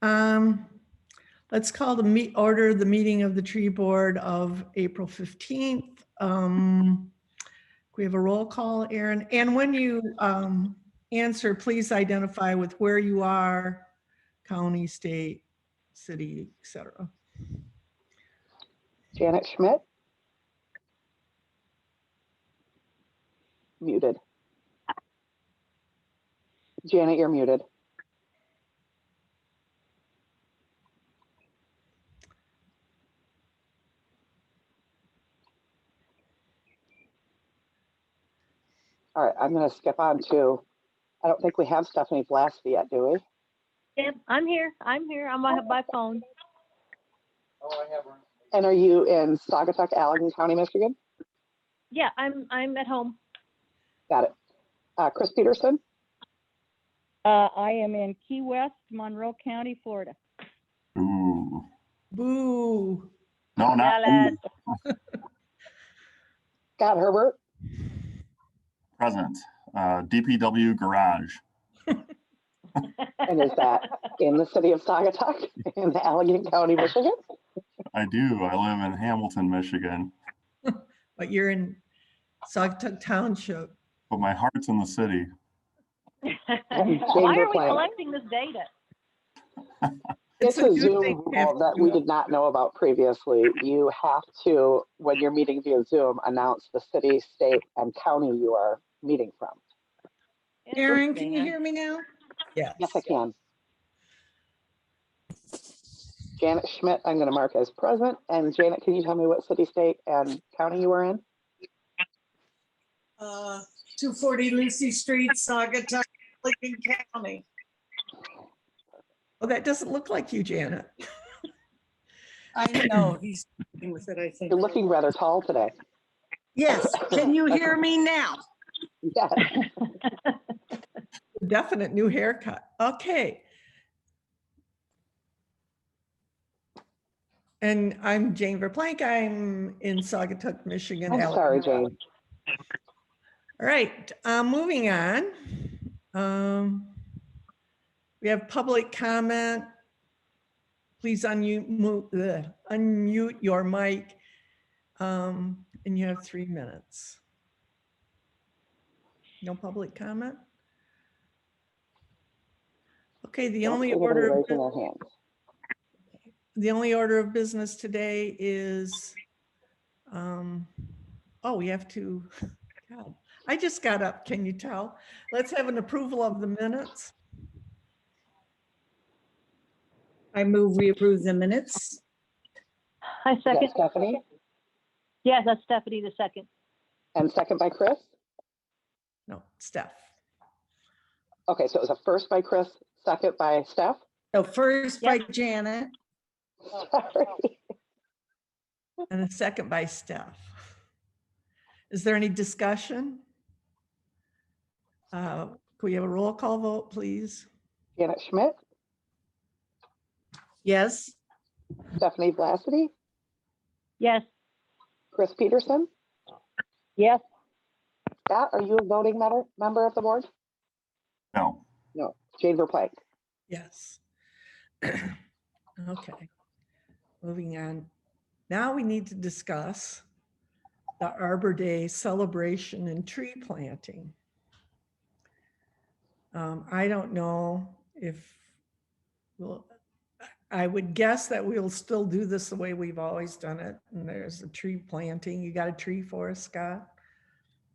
Let's call order the meeting of the tree board of April 15th. We have a roll call, Aaron. And when you answer, please identify with where you are, county, state, city, etc. Janet Schmidt. Muted. Janet, you're muted. All right, I'm going to skip on to, I don't think we have Stephanie Vlasky yet, do we? Yeah, I'm here. I'm on my phone. Oh, I have her. And are you in Saugatuck, Allegan County, Michigan? Yeah, I'm at home. Got it. Chris Peterson? I am in Key West, Monroe County, Florida. Ooh. Boo. No, not Scott Herbert? present. DPW garage. And is that in the city of Saugatuck in Allegan County, Michigan? I do. I live in Hamilton, Michigan. But you're in Saugatuck Township. But my heart's in the city. Why are we collecting this data? It's a Zoom rule that we did not know about previously. You have to, when you're meeting via Zoom, announce the city, state, and county you are meeting from. Aaron, can you hear me now? Yes. Yes, I can. Janet Schmidt, I'm going to mark as present. And Janet, can you tell me what city, state, and county you are in? 240 Lucy Street, Saugatuck, Lincoln County. Oh, that doesn't look like you, Janet. I know, he's dealing with it, I think. You're looking rather tall today. Yes, can you hear me now? Yes. Definite new haircut. Okay. And I'm Jane Verplank. I'm in Saugatuck, Michigan. I'm sorry, Jane. All right, moving on. We have public comment. Please unmute your mic, and you have 3 minutes. No public comment? Okay, the only order of business today is, oh, we have to, God, I just got up, can you tell? Let's have an approval of the minutes. I move we approve the minutes. I second. Stephanie? Yes, that's Stephanie the second. And second by Chris? No, Steph. Okay, so it was a first by Chris, second by Steph? So first by Janet. Sorry. And a second by Steph. Is there any discussion? Can we have a roll call vote, please? Janet Schmidt? Yes. Stephanie Vlasky? Yes. Chris Peterson? Yes. Scott, are you a voting member of the board? No. No. Jane Verplank? Yes. Okay. Moving on. Now we need to discuss the Arbor Day celebration and tree planting. I don't know if I would guess that we'll still do this the way we've always done it. And there's a tree planting. You got a tree for us, Scott?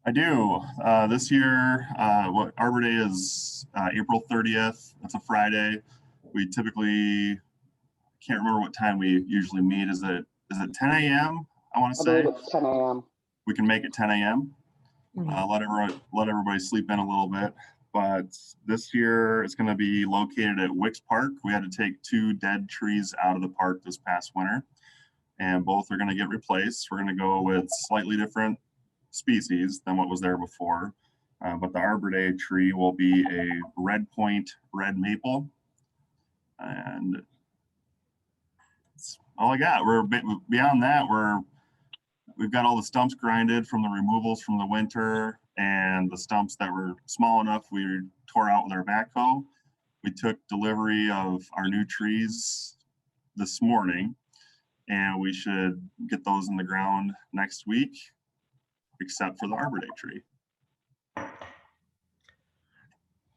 I do. This year, what Arbor Day is April 30th. It's a Friday. We typically, can't remember what time we usually meet. Is it 10 a.m.? I want to say. It's 10 a.m. We can make it 10 a.m. Let everybody sleep in a little bit. But this year it's going to be located at Wicks Park. We had to take 2 dead trees out of the park this past winter, and both are going to get replaced. We're going to go with slightly different species than what was there before. But the Arbor Day tree will be a red point red maple. And that's all I got. We're beyond that. We've got all the stumps grinded from the removals from the winter, and the stumps that were small enough we tore out with our backhoe. We took delivery of our new trees this morning, and we should get those in the ground next week, except for the Arbor Day tree.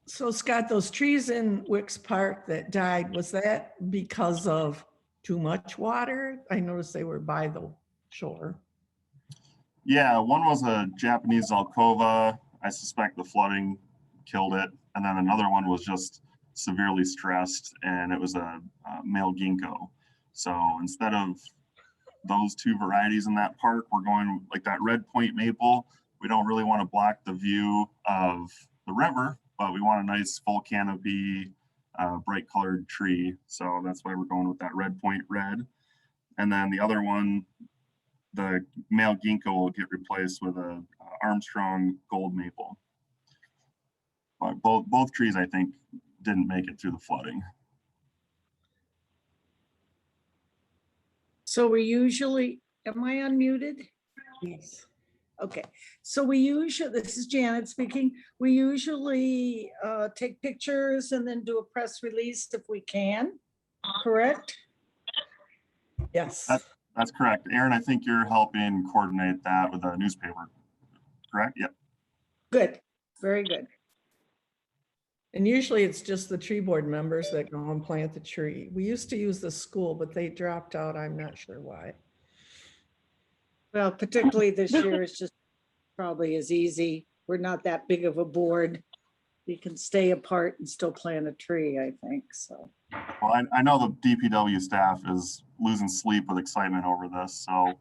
So Scott, those trees in Wicks Park that died, was that because of too much water? I noticed they were by the shore. Yeah, one was a Japanese Alcova. I suspect the flooding killed it. And then another one was just severely stressed, and it was a male ginkgo. So instead of those two varieties in that park, we're going like that red point maple. We don't really want to block the view of the river, but we want a nice full canopy, bright colored tree. So that's why we're going with that red point red. And then the other one, the male ginkgo, will get replaced with a Armstrong gold maple. But both trees, I think, didn't make it through the flooding. So we usually, am I unmuted? Yes. Okay, so we usually, this is Janet speaking, we usually take pictures and then do a press release if we can, correct? Yes. That's correct. Aaron, I think you're helping coordinate that with the newspaper, correct? Yep. Good, very good. And usually it's just the tree board members that go and plant the tree. We used to use the school, but they dropped out. I'm not sure why. Well, particularly this year, it's just probably as easy. We're not that big of a board. You can stay apart and still plant a tree, I think, so. Well, I know the DPW staff is losing sleep with excitement over this, so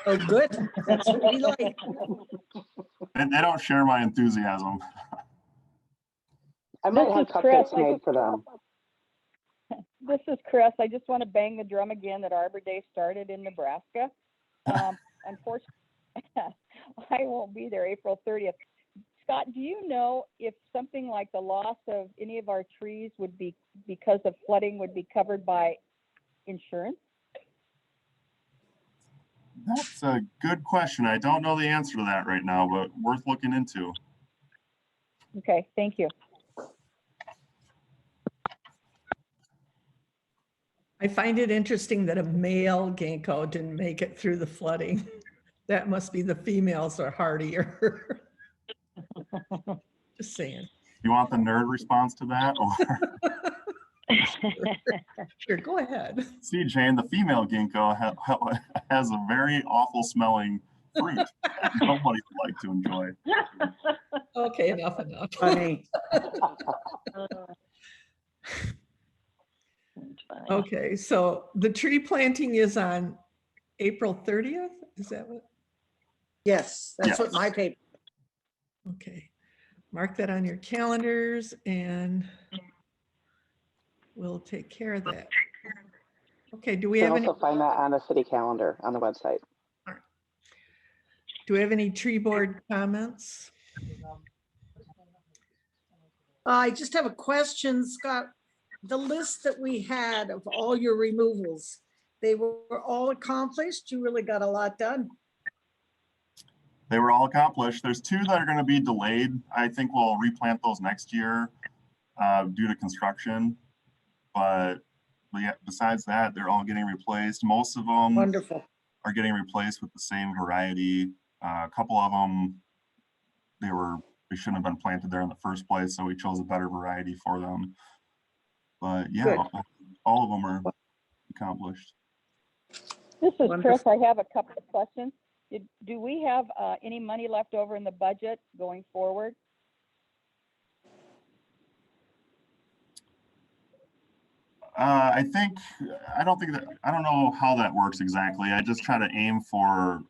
Oh, good, that's what we like. they don't share my enthusiasm. I might This have is Chris. cupcakes made for them. This is Chris. I just want to bang the drum again that Arbor Day started in Nebraska. Unfortunately, I won't be there April 30th. Scott, do you know if something like the loss of any of our trees would be because of flooding would be covered by insurance? That's a good question. I don't know the answer to that right now, but worth looking into. Okay, thank you. I find it interesting that a male ginkgo didn't make it through the flooding. That must be the females are hardier. Just saying. You want the nerd response to that? Or Sure, go ahead. see, Jane, the female ginkgo has a very awful smelling fruit. Nobody would like to enjoy. Okay, enough. Funny. Okay, so the tree planting is on April 30th? Is that what? Yes, that's what my paper, Okay, mark that on your calendars and we'll take care of that. Okay, do we You have can any, also find that on the city calendar on the website. do we have any tree board comments? I just have a question, Scott. The list that we had of all your removals, they were all accomplished? You really got a lot done. They were all accomplished. There's two that are going to be delayed. I think we'll replant those next year due to construction. But yeah, besides that, they're all getting replaced. Most of them Wonderful. are getting replaced with the same variety. A couple of them, they shouldn't have been planted there in the first place, so we chose a better variety for them. But yeah, Good. all of them are accomplished. This is Chris. Wonderful. I have a couple of questions. Do we have any money left over in the budget going forward? I don't know how that works exactly. I just try to aim for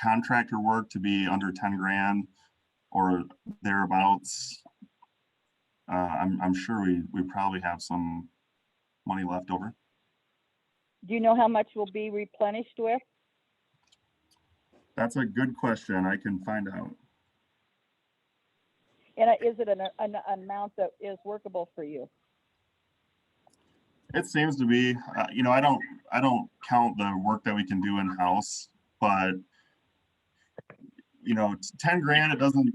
contractor work to be under 10 grand or thereabouts. I'm sure we probably have some money left over. Do you know how much will be replenished with? That's a good question. I can find out. And is it an amount that is workable for you? It seems to be. I don't count the work that we can do in house, but 10 grand, it doesn't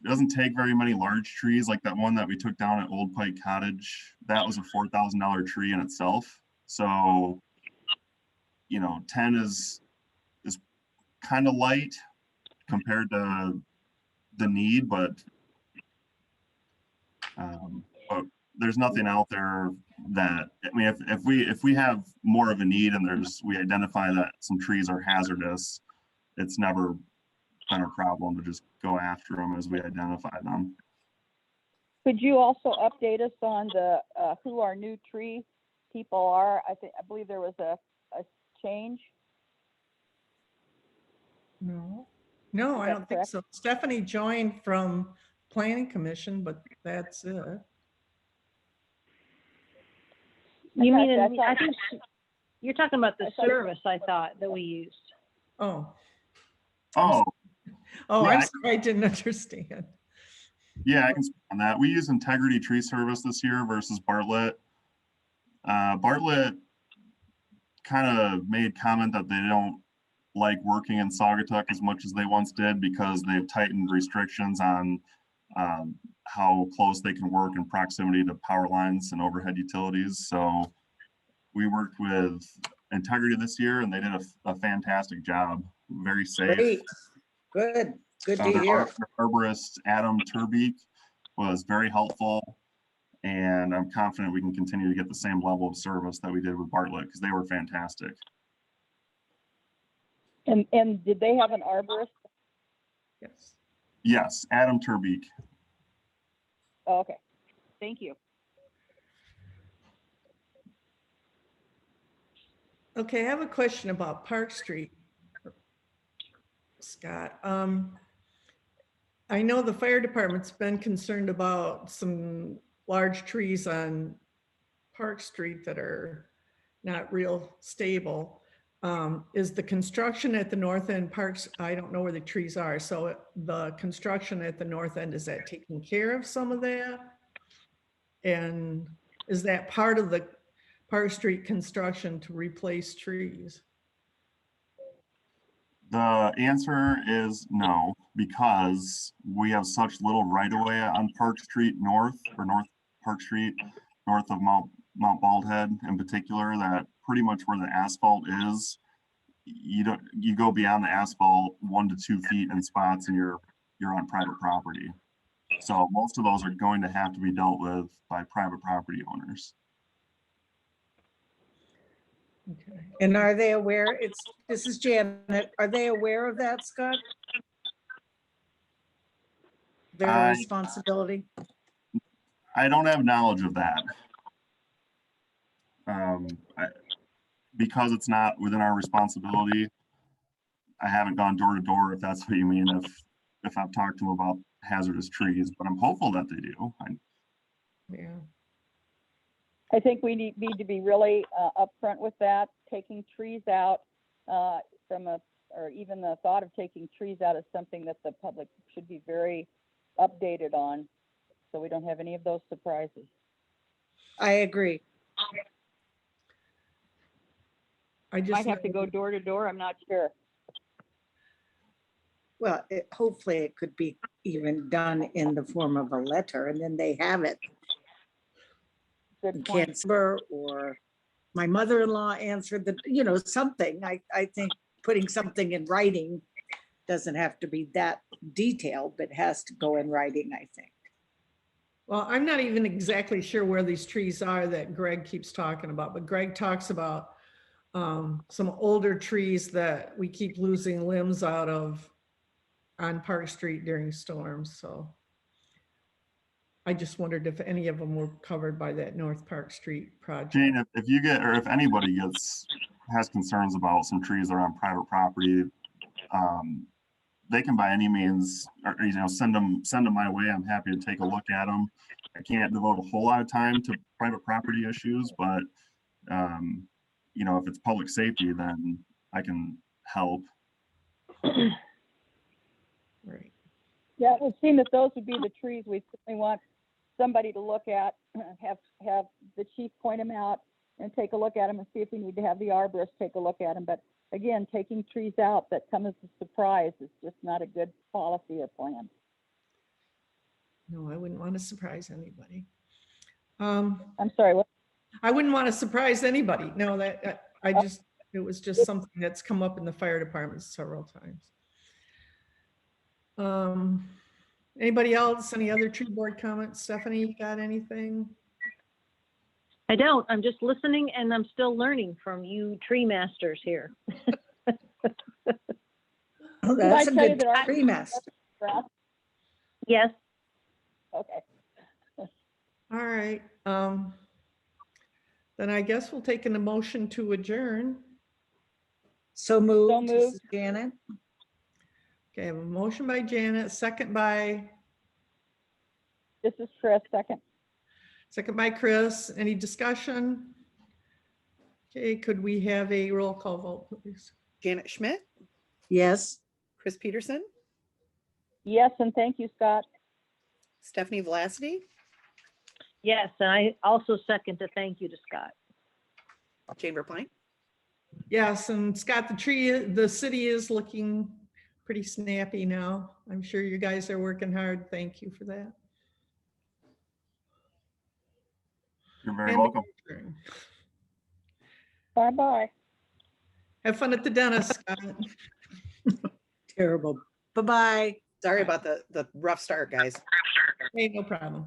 it doesn't take very many large trees, like that one that we took down at Old Pike Cottage. That was a $4,000 tree in itself. So, 10 is kind of light compared to the need, but there's nothing out there that, I mean, if we have more of a need and we identify that some trees are hazardous, it's never been a problem to just go after them as we identify them. Could you also update us on the, who our new tree people are? I believe there was a change. No, Is I that don't think correct? so. Stephanie joined from Planning Commission, but that's it. You thought- mean, I thought- I think you're talking about the I thought- service, I thought, that we used. Oh, Oh, oh, Yeah, I'm I- sorry, I didn't understand. yeah, I can speak on that. We use Integrity Tree Service this year versus Bartlett. Bartlett kind of made comment that they don't like working in Saugatuck as much as they once did because they've tightened restrictions on how close they can work in proximity to power lines and overhead utilities. So we worked with Integrity this year and they did a fantastic job. Very safe. Great, good to Their hear. arborist, Adam Turbeek, was very helpful. And I'm confident we can continue to get the same level of service that we did with Bartlett because they were fantastic. And did they have an arborist? Yes. Yes, Adam Turbeek. Oh, okay, thank you. Okay, I have a question about Park Street. Scott, I know the fire department's been concerned about some large trees on Park Street that are not real stable. Is the construction at the north end parks, I don't know where the trees are, so the construction at the north end, is that taking care of some of that? And is that part of the Park Street construction to replace trees? The answer is no, because we have such little right of way on Park Street North Park Street, north of Mount Baldhead in particular, that pretty much where the asphalt is, you go beyond the asphalt 1 to 2 feet in spots and you're on private property. So most of those are going to have to be dealt with by private property owners. Okay. And are they aware, this is Janet, are they aware of that, Scott? Their I- responsibility? I don't have knowledge of that. Because it's not within our responsibility, I haven't gone door to door, if that's what you mean, if I've talked to them about hazardous trees, but I'm hopeful that they do. Yeah. I think we need to be really upfront with that. Taking trees out or even the thought of taking trees out is something that the public should be very updated on, so we don't have any of those surprises. I agree. I just Might have to go door to door, I'm not sure. Well, hopefully it could be even done in the form of a letter and then they have it. Good point. Cancer or my mother-in-law answered the, something. I think putting something in writing doesn't have to be that detailed, but has to go in writing, I think. Well, I'm not even exactly sure where these trees are that Greg keeps talking about, but Greg talks about some older trees that we keep losing limbs out of on Park Street during storms. So I just wondered if any of them were covered by that North Park Street project. Jane, if you get, or if anybody has concerns about some trees that are on private property, they can by any means, or, send them my way. I'm happy to take a look at them. I can't devote a whole lot of time to private property issues, but if it's public safety, then I can help. Right. Yeah, it would seem that those would be the trees we certainly want somebody to look at, have the chief point them out and take a look at them and see if we need to have the arborist take a look at them. But again, taking trees out that come as a surprise is just not a good policy or plan. No, I wouldn't want to surprise anybody. I'm sorry, what? I wouldn't want to surprise anybody. No, it was just something that's come up in the fire department several times. Anybody else, any other tree board comments? Stephanie, you got anything? I don't. I'm just listening and I'm still learning from you tree masters here. Oh, Did I that's a tell you good that our- tree master. Yes, Okay. All right. Then I guess we'll take an motion to adjourn. So moved. This moved. is Janet. Okay, I have a motion by Janet, second by This is Chris, second. Chris. Any discussion? Okay, could we have a roll call vote, please? Janet Schmidt, Yes. Chris Peterson, Yes, and thank you, Scott. Stephanie Velasity, yes. And I also second to thank you to Scott. Jane Verplank. Yes, and Scott, the city is looking pretty snappy now. I'm sure you guys are working hard. Thank you for that. You're very And welcome. Bye-bye. have fun at the dentist, Scott. Terrible. Bye-bye. Sorry about the rough start, guys. Hey, no problem.